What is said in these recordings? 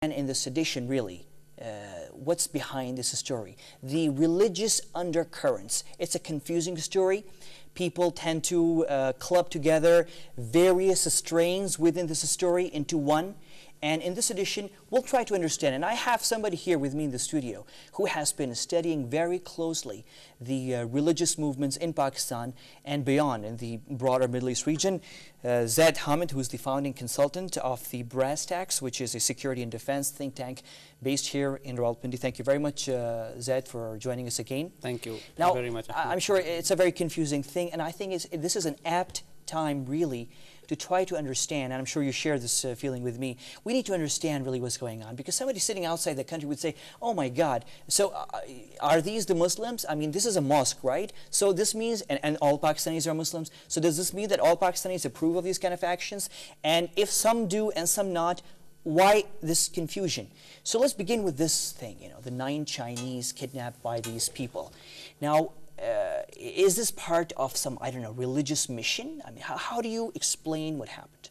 And in the sedition, really, what's behind this story? The religious undercurrents. It's a confusing story. People tend to club together various strains within this story into one. And in this edition, we'll try to understand. And I have somebody here with me in the studio who has been studying very closely the religious movements in Pakistan and beyond in the broader Middle East region. Zaid Hamid, who is the founding consultant of the Brass Tacks, which is a security and defense think tank based here in Rawalpindi. Thank you very much, Zaid, for joining us again. Thank you now, very much. I'm sure it's a very confusing thing, and I think this is an apt time, really, to try to understand, and I'm sure you share this feeling with me. We need to understand really what's going on, because somebody sitting outside the country would say, oh my God, so are these the Muslims? I mean, this is a mosque, right? So this means, and all Pakistanis are Muslims, so does this mean that all Pakistanis approve of these kind of actions? And if some do and some not, why this confusion? So let's begin with this thing, you know, the 9 Chinese kidnapped by these people. Now, is this part of some, I don't know, religious mission? I mean, how do you explain what happened?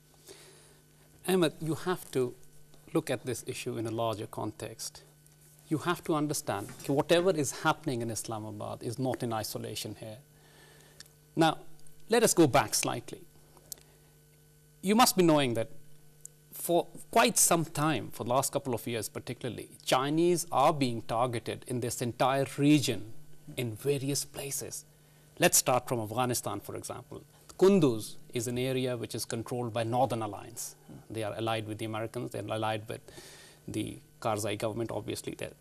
Ahmed, you have to look at this issue in a larger context. You have to understand that whatever is happening in Islamabad is not in isolation here. Now, let us go back slightly. You must be knowing that for quite some time, for the last couple of years particularly, Chinese are being targeted in this entire region in various places. Let's start from Afghanistan, for example. Kunduz is an area which is controlled by Northern Alliance. They are allied with the Americans, they're allied with the Karzai government, obviously there.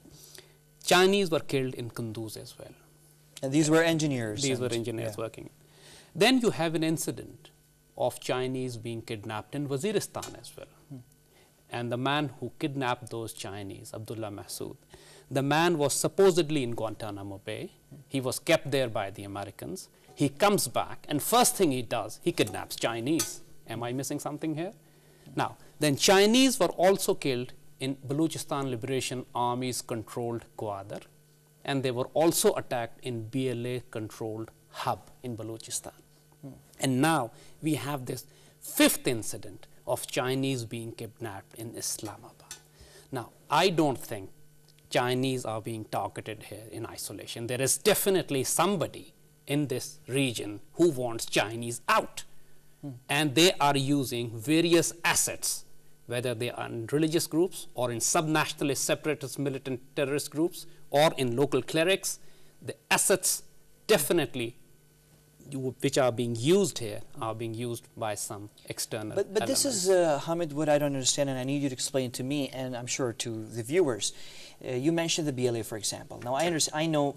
Chinese were killed in Kunduz as well. And these were engineers? These were engineers working. Then you have an incident of Chinese being kidnapped in Waziristan as well. And the man who kidnapped those Chinese, Abdullah Massoud, the man was supposedly in Guantanamo Bay. He was kept there by the Americans. He comes back, and first thing he does, he kidnaps Chinese. Am I missing something here? Now, then Chinese were also killed in Balochistan Liberation Army's controlled Gwadar, and they were also attacked in BLA-controlled hub in Balochistan. And now we have this 5th incident of Chinese being kidnapped in Islamabad. Now, I don't think Chinese are being targeted here in isolation. There is definitely somebody in this region who wants Chinese out. And they are using various assets, whether they are in religious groups or in sub-nationalist separatist militant terrorist groups or in local clerics. The assets definitely which are being used here are being used by some external But this is, Hamid, what I don't understand, and I need you to explain to me, and I'm sure to the viewers. You mentioned the BLA, for example. Now, I know,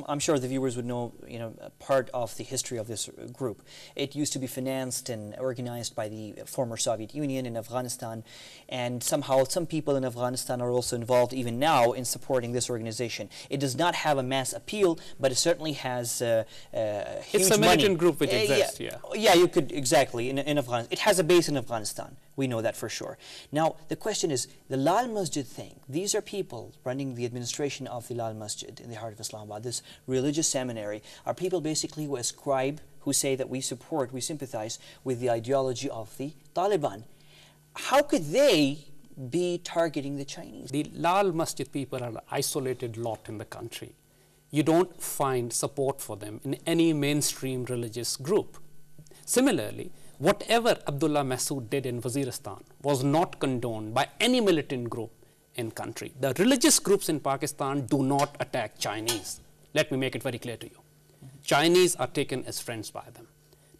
I'm sure the viewers would know, you know, part of the history of this group. It used to be financed and organized by the former Soviet Union in Afghanistan, and somehow some people in Afghanistan are also involved even now in supporting this organization. It does not have a mass appeal, but it certainly has huge it's a militant group which exists, yeah, you could, exactly, in Afghanistan. It has a base in Afghanistan. We know that for sure. Now, the question is, the Lal Masjid thing, these are people running the administration of the Lal Masjid in the heart of Islamabad, this religious seminary, are people basically who ascribe, who say that we support, we sympathize with the ideology of the Taliban. How could they be targeting the Chinese? The Lal Masjid people are an isolated lot in the country. You don't find support for them in any mainstream religious group. Similarly, whatever Abdullah Massoud did in Waziristan was not condoned by any militant group in country. The religious groups in Pakistan do not attack Chinese. Let me make it very clear to you. Chinese are taken as friends by them.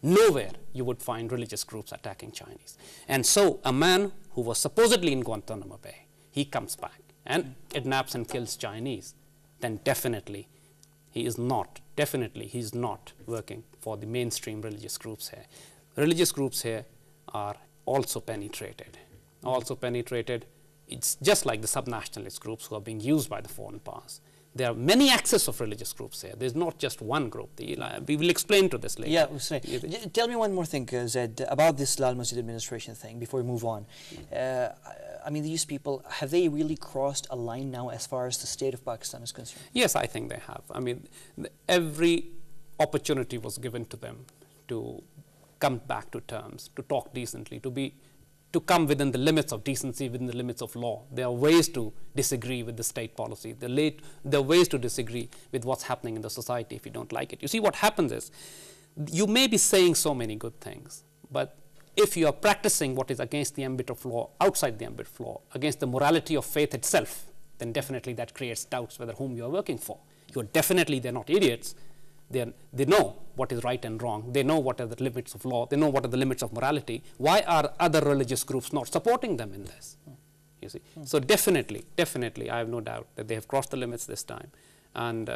Nowhere you would find religious groups attacking Chinese. And so a man who was supposedly in Guantanamo Bay, he comes back and kidnaps and kills Chinese, then definitely he is not working for the mainstream religious groups here. Religious groups here are also penetrated. It's just like the sub-nationalist groups who are being used by the foreign powers. There are many axes of religious groups here. There's not just one group. We will explain to this later. Yeah, we'll say. Tell me one more thing, Zaid, about this Lal Masjid administration thing before we move on. I mean, these people, have they really crossed a line now as far as the state of Pakistan is concerned? Yes, I think they have. I mean, every opportunity was given to them to come back to terms, to talk decently, to be to come within the limits of decency, within the limits of law. There are ways to disagree with the state policy. There are ways to disagree with what's happening in the society if you don't like it. You see, what happens is, you may be saying so many good things, but if you are practicing what is against the ambit of law, outside the ambit of law, against the morality of faith itself, then definitely that creates doubts whether whom you are working for. They're not idiots. They know what is right and wrong. They know what are the limits of law. They know what are the limits of morality. Why are other religious groups not supporting them in this? You see, so definitely, I have no doubt that they have crossed the limits this time, and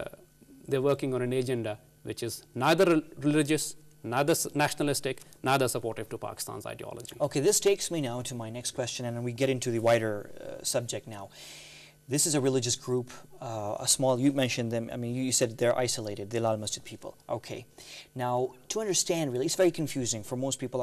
they're working on an agenda which is neither religious, neither nationalistic, neither supportive to Pakistan's ideology. Okay, this takes me now to my next question, and we get into the wider subject now. This is a religious group, a small, you mentioned them, I mean, you said they're isolated, the Lal Masjid people. Okay. Now, to understand really, it's very confusing for most people out